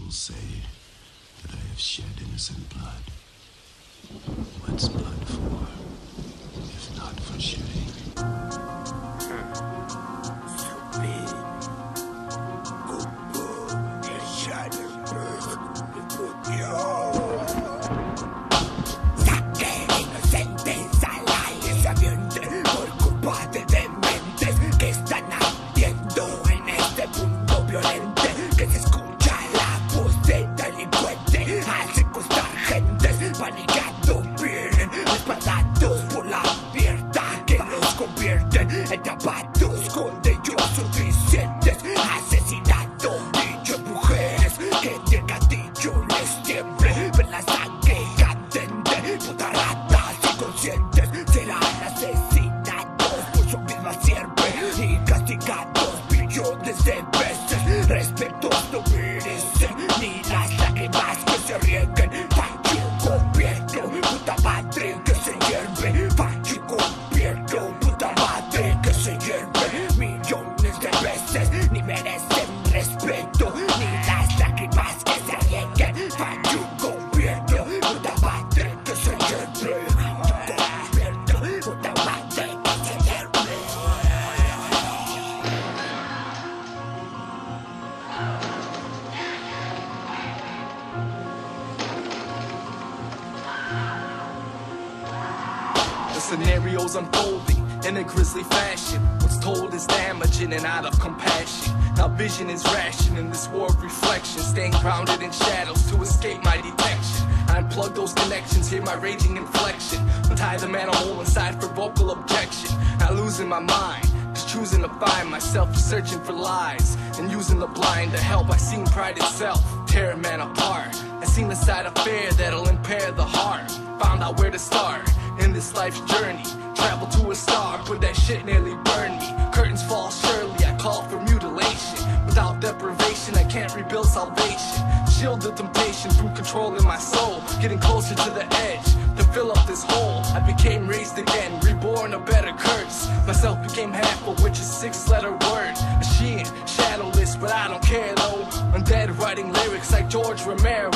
will say that I have shed innocent blood. What's blood for, if not for shedding? Scenarios unfolding in a grisly fashion. What's told is damaging and out of compassion. Now vision is ration in this war of reflection, staying grounded in shadows to escape my detection. I unplug those connections, hear my raging inflection, untie the animal inside for vocal objection. Not losing my mind, just choosing to find myself, searching for lies and using the blind to help. I seen pride itself tear a man apart. I seen the side of fear that'll impair the heart. Found out where to start in this life's journey. Travel to a star, but that shit nearly burned me. Curtains fall surely, I call for mutilation. Without deprivation, I can't rebuild salvation. Shield the temptation from controlling my soul. Getting closer to the edge to fill up this hole. I became raised again, reborn a better curse. Myself became half of which is 6-letter word. A sheen, shadowless, but I don't care though. Undead writing lyrics like George Romero.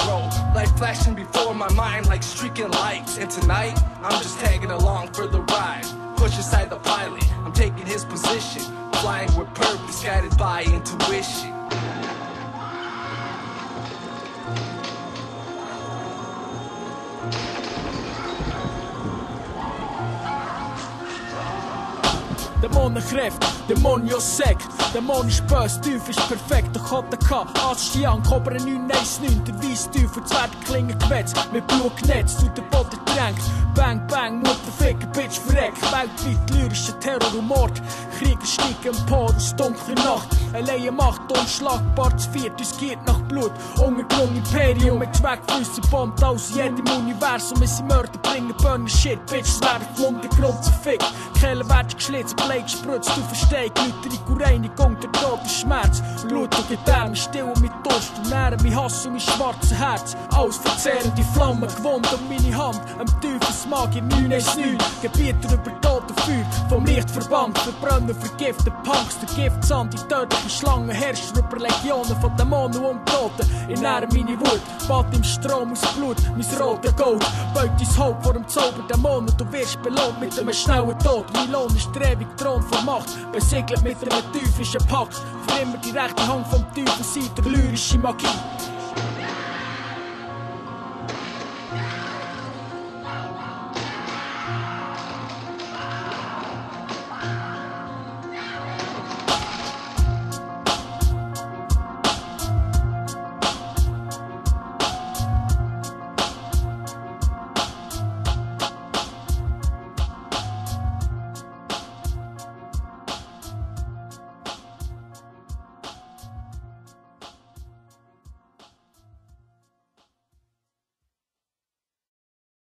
Life flashing before my mind like streaking lights. And tonight, I'm just tagging along for the ride. Push aside the pilot, I'm taking his position. Flying with purpose, guided by intuition. Dämonenkraft, Dämoniosekt. Dämon ist böse, Teufel ist perfekt. Doch hat er Astian, Cobra 919. Der Weissteufel, Zwergklingen gewetzt. Mit Blut genetzt, durch den Boden drängt. Bang, bang, Mutterficker, Bitch verreckt. Weltweit lyrischer Terror und Mord. Krieger steigen empor aus dunkler Nacht. Alleine Macht, unschlagbar zu viert. Uns geht nach Blut. Untergrund Imperium mit Zweckfüßen bombt aus jedem Universum. Wir sind Mörder, bringen Burner Shit. Bitches werden vom Untergrund zerfickt. Kehlen werden geschlitzt, Blade gespritzt. Du verstehst, Lüterung und Reinigung, der Tod und Schmerz. Blut und Gedärme, still und mit Durst. Und nähren mein Hass und mein schwarzes Herz. Alles verzehrende Flammen, gewohnt um meine Hand. Am Teufelsmagier 919. Gebieter über Tod und Feuer. Vom Licht verbannt, verbrennen, vergiften Punks. Der Giftsand, die tödliche Schlangen herrschen über Legionen von Dämonen und Toten. Ich nähre meine Wut, bad im Strom aus Blut, mein rotes Gold. Beut dein Haupt vor dem Zauber Dämonen, du wirst belohnt mit einem schnellen Tod. Mein Lohn ist der ewige Thron von Macht, besiegelt mit einem teuflischen Pakt. Für immer die rechte Hand vom Teufel, seid der lyrische Magie.